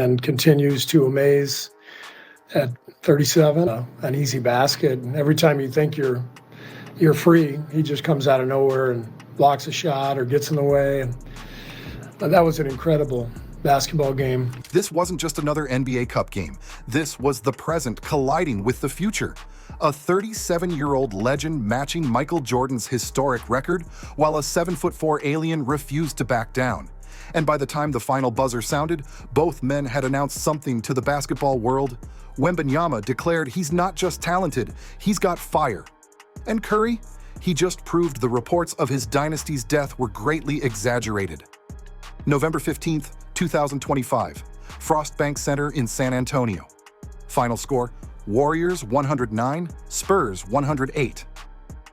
and continues to amaze at 37. An easy basket. And every time you think you're free, he just comes out of nowhere and blocks a shot or gets in the way. And that was an incredible basketball game. This wasn't just another NBA Cup game. This was the present colliding with the future. A 37-year-old legend matching Michael Jordan's historic record, while a 7'4" alien refused to back down. And by the time the final buzzer sounded, both men had announced something to the basketball world. Wembanyama declared he's not just talented, he's got fire. And Curry? He just proved the reports of his dynasty's death were greatly exaggerated. November 15th, 2025, Frost Bank Center in San Antonio. Final score, Warriors 109, Spurs 108.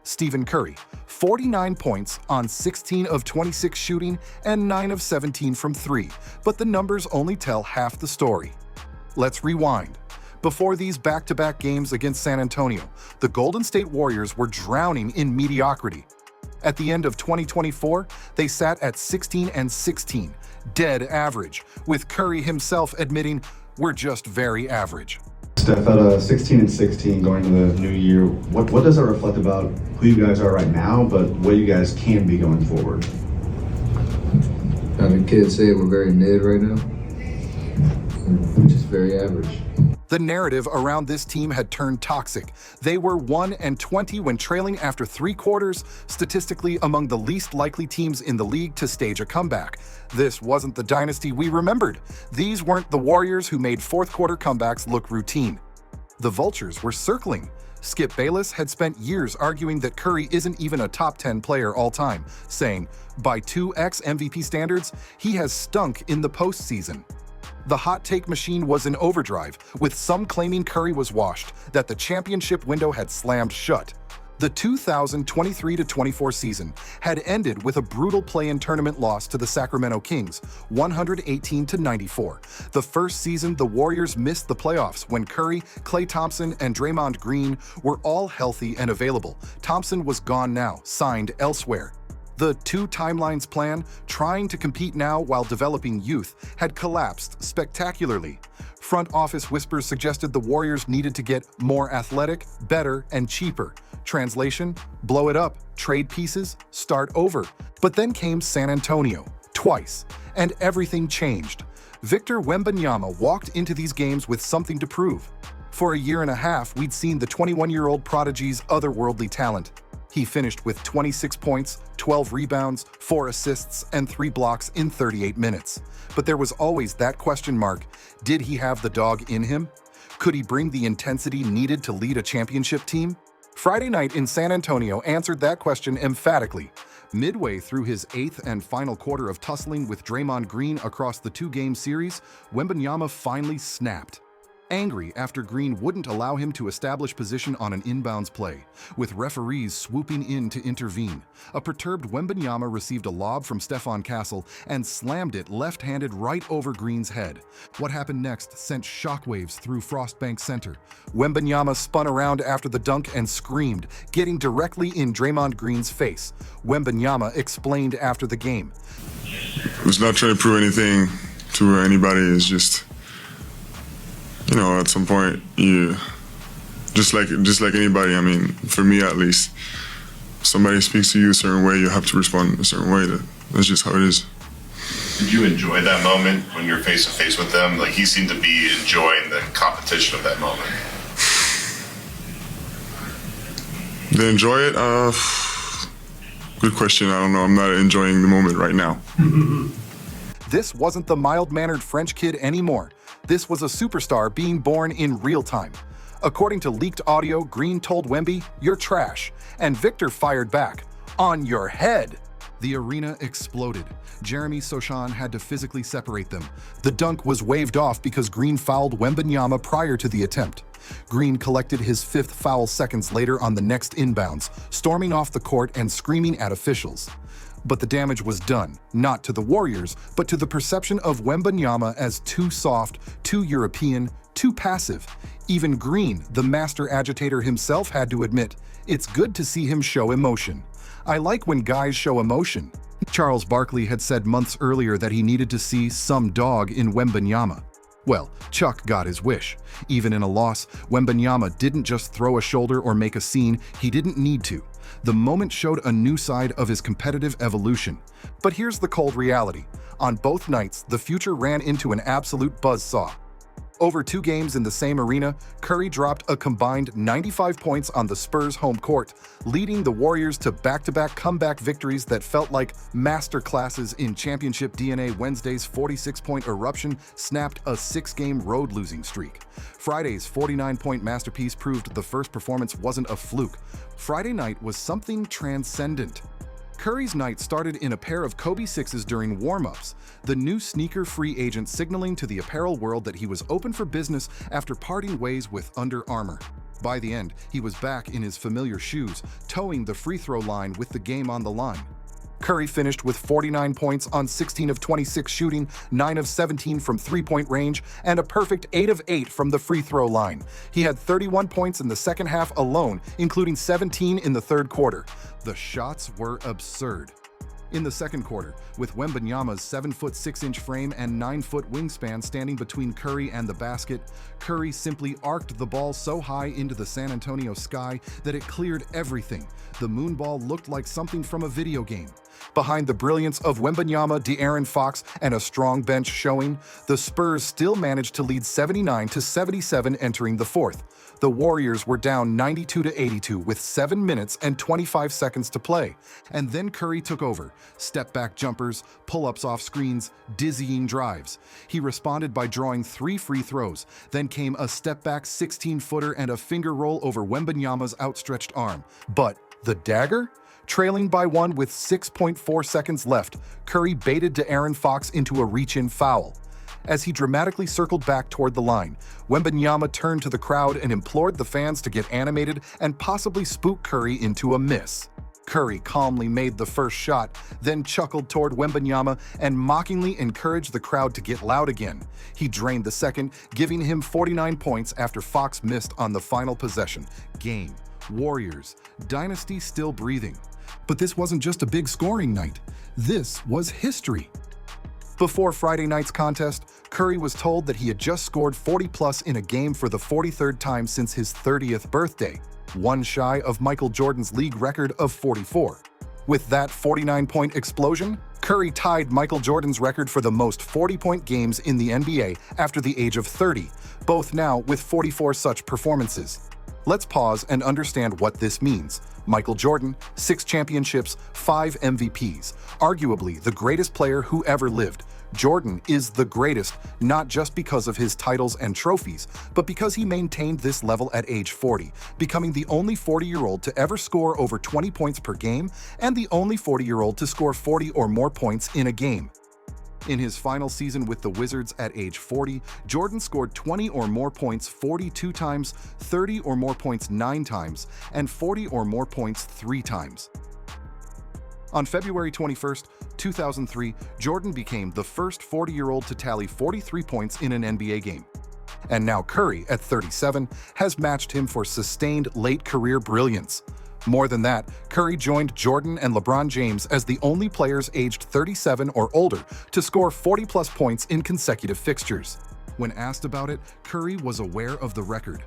Stephen Curry, 49 points on 16 of 26 shooting and 9 of 17 from 3, but the numbers only tell half the story. Let's rewind. Before these back-to-back games against San Antonio, the Golden State Warriors were drowning in mediocrity. At the end of 2024, they sat at 16-16, dead average, with Curry himself admitting, "We're just very average." Steph, at 16-16 going to the new year, what does that reflect about who you guys are right now, but what you guys can be going forward? The kids say we're very mid right now. We're just very average. The narrative around this team had turned toxic. They were 1-20 when trailing after 3 quarters, statistically among the least likely teams in the league to stage a comeback. This wasn't the dynasty we remembered. These weren't the Warriors who made fourth-quarter comebacks look routine. The Vultures were circling. Skip Bayless had spent years arguing that Curry isn't even a top 10 player all time, saying, by 2x MVP standards, he has stunk in the postseason. The hot take machine was in overdrive, with some claiming Curry was washed, that the championship window had slammed shut. The 2023-24 season had ended with a brutal play-in tournament loss to the Sacramento Kings, 118-94. The first season, the Warriors missed the playoffs when Curry, Klay Thompson, and Draymond Green were all healthy and available. Thompson was gone now, signed elsewhere. The two timelines plan, trying to compete now while developing youth, had collapsed spectacularly. Front office whispers suggested the Warriors needed to get more athletic, better, and cheaper. Translation, blow it up, trade pieces, start over. But then came San Antonio, twice, and everything changed. Victor Wembanyama walked into these games with something to prove. For a year and a half, we'd seen the 21-year-old prodigy's otherworldly talent. He finished with 26 points, 12 rebounds, 4 assists, and 3 blocks in 38 minutes. But there was always that question mark. Did he have the dog in him? Could he bring the intensity needed to lead a championship team? Friday night in San Antonio answered that question emphatically. Midway through his 8th and final quarter of tussling with Draymond Green across the 2-game series, Wembanyama finally snapped. Angry after Green wouldn't allow him to establish position on an inbounds play, with referees swooping in to intervene. A perturbed Wembanyama received a lob from Stephon Castle and slammed it left-handed right over Green's head. What happened next sent shockwaves through Frost Bank Center. Wembanyama spun around after the dunk and screamed, getting directly in Draymond Green's face. Wembanyama explained after the game. I was not trying to prove anything to anybody. It's just, at some point, just like anybody, for me at least, somebody speaks to you a certain way, you have to respond in a certain way. That's just how it is. Did you enjoy that moment when you're face to face with them? Like, he seemed to be enjoying the competition of that moment. Did I enjoy it? Good question. I don't know. I'm not enjoying the moment right now. This wasn't the mild-mannered French kid anymore. This was a superstar being born in real time. According to leaked audio, Green told Wemby, "You're trash," and Victor fired back, "On your head." The arena exploded. Jeremy Sochan had to physically separate them. The dunk was waved off because Green fouled Wembanyama prior to the attempt. Green collected his 5th foul seconds later on the next inbounds, storming off the court and screaming at officials. But the damage was done, not to the Warriors, but to the perception of Wembanyama as too soft, too European, too passive. Even Green, the master agitator himself, had to admit, it's good to see him show emotion. I like when guys show emotion. Charles Barkley had said months earlier that he needed to see some dog in Wembanyama. Well, Chuck got his wish. Even in a loss, Wembanyama didn't just throw a shoulder or make a scene, he didn't need to. The moment showed a new side of his competitive evolution. But here's the cold reality. On both nights, the future ran into an absolute buzzsaw. Over 2 games in the same arena, Curry dropped a combined 95 points on the Spurs' home court, leading the Warriors to back-to-back comeback victories that felt like masterclasses in championship DNA. Wednesday's 46-point eruption snapped a 6-game road losing streak. Friday's 49-point masterpiece proved the first performance wasn't a fluke. Friday night was something transcendent. Curry's night started in a pair of Kobe 6s during warm-ups, the new sneaker-free agent signaling to the apparel world that he was open for business after parting ways with Under Armour. By the end, he was back in his familiar shoes, towing the free throw line with the game on the line. Curry finished with 49 points on 16 of 26 shooting, 9 of 17 from three-point range, and a perfect 8 of 8 from the free throw line. He had 31 points in the second half alone, including 17 in the third quarter. The shots were absurd. In the second quarter, with Wembanyama's 7'6" frame and 9-foot wingspan standing between Curry and the basket, Curry simply arced the ball so high into the San Antonio sky that it cleared everything. The moonball looked like something from a video game. Behind the brilliance of Wembanyama, De'Aaron Fox, and a strong bench showing, the Spurs still managed to lead 79-77 entering the fourth. The Warriors were down 92-82 with 7 minutes and 25 seconds to play. And then Curry took over. Step-back jumpers, pull-ups off screens, dizzying drives. He responded by drawing 3 free throws. Then came a step-back 16-footer and a finger roll over Wembanyama's outstretched arm. But the dagger? Trailing by 1 with 6.4 seconds left, Curry baited De'Aaron Fox into a reach-in foul. As he dramatically circled back toward the line, Wembanyama turned to the crowd and implored the fans to get animated and possibly spook Curry into a miss. Curry calmly made the first shot, then chuckled toward Wembanyama and mockingly encouraged the crowd to get loud again. He drained the second, giving him 49 points after Fox missed on the final possession. Game, Warriors, dynasty still breathing. But this wasn't just a big scoring night. This was history. Before Friday night's contest, Curry was told that he had just scored 40-plus in a game for the 43rd time since his 30th birthday, one shy of Michael Jordan's league record of 44. With that 49-point explosion, Curry tied Michael Jordan's record for the most 40-point games in the NBA after the age of 30, both now with 44 such performances. Let's pause and understand what this means. Michael Jordan, 6 championships, 5 MVPs, arguably the greatest player who ever lived. Jordan is the greatest, not just because of his titles and trophies, but because he maintained this level at age 40, becoming the only 40-year-old to ever score over 20 points per game and the only 40-year-old to score 40 or more points in a game. In his final season with the Wizards at age 40, Jordan scored 20 or more points 42 times, 30 or more points 9 times, and 40 or more points 3 times. On February 21, 2003, Jordan became the first 40-year-old to tally 43 points in an NBA game. And now Curry, at 37, has matched him for sustained late-career brilliance. More than that, Curry joined Jordan and LeBron James as the only players aged 37 or older to score 40-plus points in consecutive fixtures. When asked about it, Curry was aware of the record.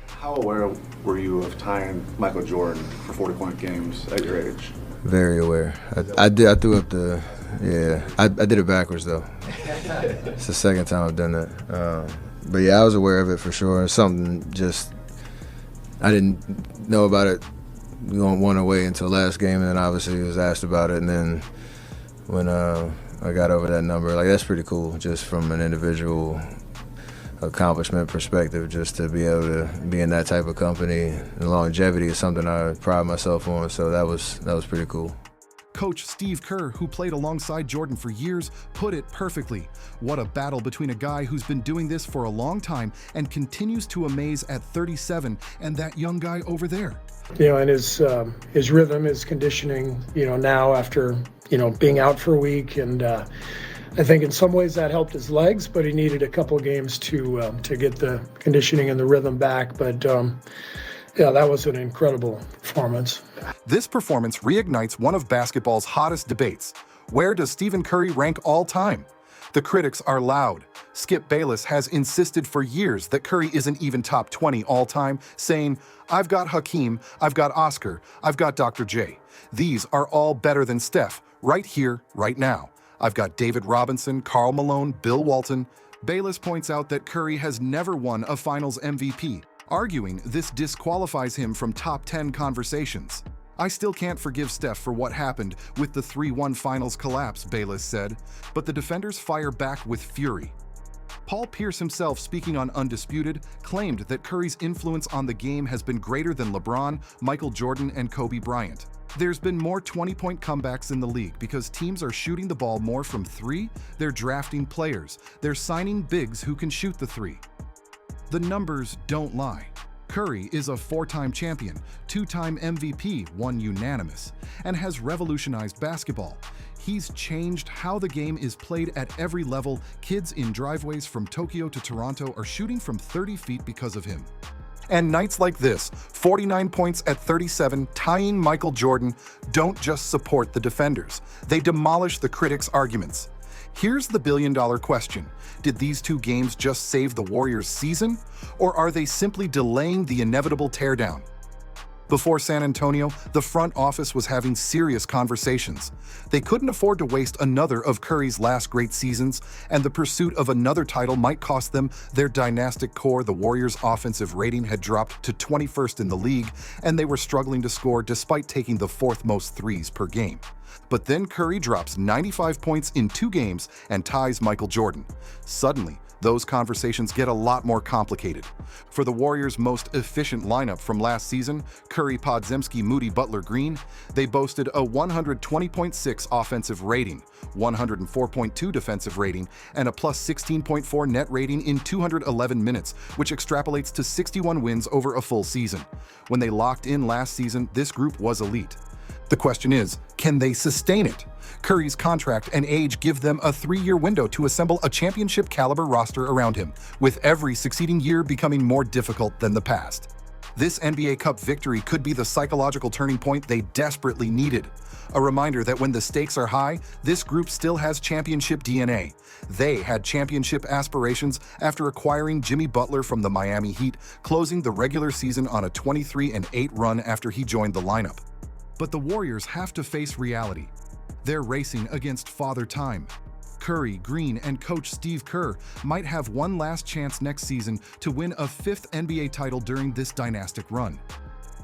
How aware were you of tying Michael Jordan for 40-point games at your age? Very aware. I threw up the, I did it backwards though. It's the second time I've done that. But yeah, I was aware of it for sure. It's something just, I didn't know about it going one away until last game, and then obviously was asked about it, and then when I got over that number, like, that's pretty cool, just from an individual accomplishment perspective, just to be able to be in that type of company. And longevity is something I pride myself on, so that was pretty cool. Coach Steve Kerr, who played alongside Jordan for years, put it perfectly. What a battle between a guy who's been doing this for a long time and continues to amaze at 37 and that young guy over there. You know, and his rhythm, his conditioning, you know, now after, you know, being out for a week, and I think in some ways that helped his legs, but he needed a couple of games to get the conditioning and the rhythm back. But yeah, that was an incredible performance. This performance reignites one of basketball's hottest debates. Where does Stephen Curry rank all time? The critics are loud. Skip Bayless has insisted for years that Curry isn't even top 20 all-time, saying, "I've got Hakeem, I've got Oscar, I've got Dr. J. These are all better than Steph, right here, right now. I've got David Robinson, Karl Malone, Bill Walton." Bayless points out that Curry has never won a Finals MVP, arguing this disqualifies him from top 10 conversations. "I still can't forgive Steph for what happened with the 3-1 Finals collapse," Bayless said, but the defenders fire back with fury. Paul Pierce himself, speaking on Undisputed, claimed that Curry's influence on the game has been greater than LeBron, Michael Jordan, and Kobe Bryant. "There's been more 20-point comebacks in the league because teams are shooting the ball more from three, they're drafting players, they're signing bigs who can shoot the three. The numbers don't lie. Curry is a 4-time champion, 2-time MVP, won unanimous, and has revolutionized basketball. He's changed how the game is played at every level. Kids in driveways from Tokyo to Toronto are shooting from 30 feet because of him." And nights like this, 49 points at 37, tying Michael Jordan, don't just support the defenders. They demolish the critics' arguments. Here's the billion-dollar question. Did these two games just save the Warriors' season? Or are they simply delaying the inevitable teardown? Before San Antonio, the front office was having serious conversations. They couldn't afford to waste another of Curry's last great seasons, and the pursuit of another title might cost them their dynastic core. The Warriors' offensive rating had dropped to 21st in the league, and they were struggling to score despite taking the 4th most threes per game. But then Curry drops 95 points in 2 games and ties Michael Jordan. Suddenly, those conversations get a lot more complicated. For the Warriors' most efficient lineup from last season, Curry, Podziemski, Moody, Butler, Green, they boasted a 120.6 offensive rating, 104.2 defensive rating, and a plus 16.4 net rating in 211 minutes, which extrapolates to 61 wins over a full season. When they locked in last season, this group was elite. The question is, can they sustain it? Curry's contract and age give them a 3-year window to assemble a championship-caliber roster around him, with every succeeding year becoming more difficult than the past. This NBA Cup victory could be the psychological turning point they desperately needed. A reminder that when the stakes are high, this group still has championship DNA. They had championship aspirations after acquiring Jimmy Butler from the Miami Heat, closing the regular season on a 23-8 run after he joined the lineup. But the Warriors have to face reality. They're racing against Father Time. Curry, Green, and coach Steve Kerr might have one last chance next season to win a 5th NBA title during this dynastic run.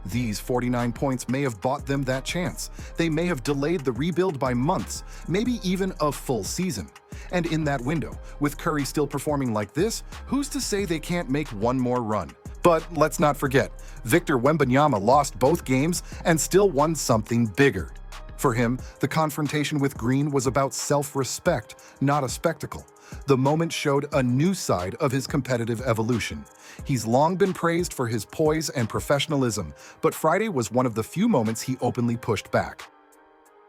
These 49 points may have bought them that chance. They may have delayed the rebuild by months, maybe even a full season. And in that window, with Curry still performing like this, who's to say they can't make one more run? But let's not forget, Victor Wembanyama lost both games and still won something bigger. For him, the confrontation with Green was about self-respect, not a spectacle. The moment showed a new side of his competitive evolution. He's long been praised for his poise and professionalism, but Friday was one of the few moments he openly pushed back.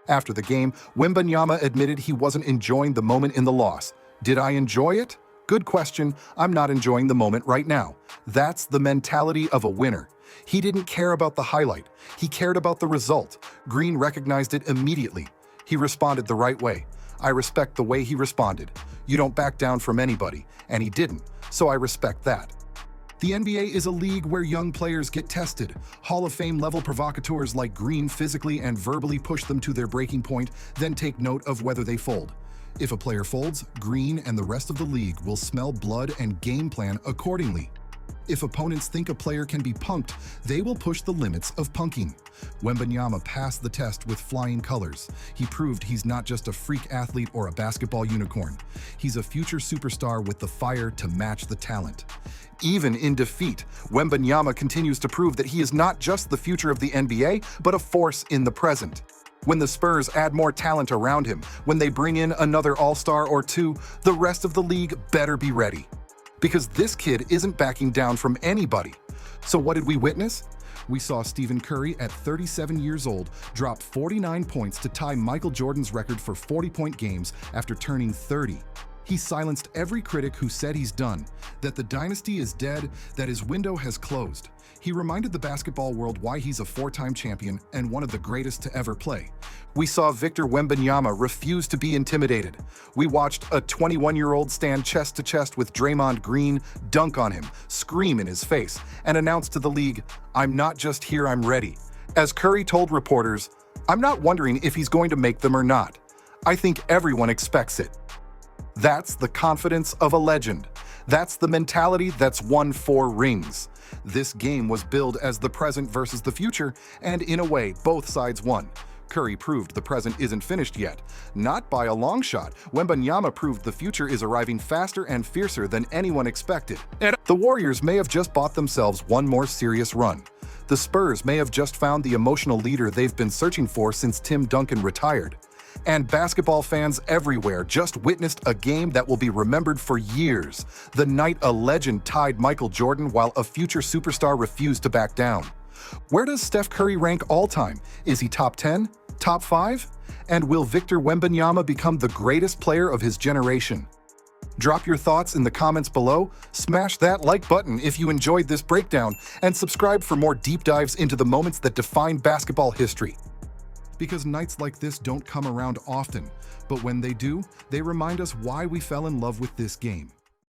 After the game, Wembanyama admitted he wasn't enjoying the moment in the loss. Did I enjoy it? Good question. I'm not enjoying the moment right now. That's the mentality of a winner. He didn't care about the highlight. He cared about the result. Green recognized it immediately. He responded the right way. I respect the way he responded. You don't back down from anybody, and he didn't, so I respect that. The NBA is a league where young players get tested. Hall of Fame level provocateurs like Green physically and verbally push them to their breaking point, then take note of whether they fold. If a player folds, Green and the rest of the league will smell blood and game plan accordingly. If opponents think a player can be punked, they will push the limits of punking. Wembanyama passed the test with flying colors. He proved he's not just a freak athlete or a basketball unicorn. He's a future superstar with the fire to match the talent. Even in defeat, Wembanyama continues to prove that he is not just the future of the NBA, but a force in the present. When the Spurs add more talent around him, when they bring in another all-star or two, the rest of the league better be ready. Because this kid isn't backing down from anybody. So what did we witness? We saw Stephen Curry at 37 years old drop 49 points to tie Michael Jordan's record for 40-point games after turning 30. He silenced every critic who said he's done, that the dynasty is dead, that his window has closed. He reminded the basketball world why he's a 4-time champion and one of the greatest to ever play. We saw Victor Wembanyama refuse to be intimidated. We watched a 21-year-old stand chest to chest with Draymond Green, dunk on him, scream in his face, and announce to the league, "I'm not just here, I'm ready." As Curry told reporters, "I'm not wondering if he's going to make them or not. I think everyone expects it." That's the confidence of a legend. That's the mentality that's won 4 rings. This game was billed as the present versus the future, and in a way, both sides won. Curry proved the present isn't finished yet. Not by a long shot. Wembanyama proved the future is arriving faster and fiercer than anyone expected. And the Warriors may have just bought themselves one more serious run. The Spurs may have just found the emotional leader they've been searching for since Tim Duncan retired. And basketball fans everywhere just witnessed a game that will be remembered for years. The night a legend tied Michael Jordan while a future superstar refused to back down. Where does Steph Curry rank all time? Is he top 10? Top 5? And will Victor Wembanyama become the greatest player of his generation? Drop your thoughts in the comments below, smash that like button if you enjoyed this breakdown, and subscribe for more deep dives into the moments that define basketball history. Because nights like this don't come around often, but when they do, they remind us why we fell in love with this game.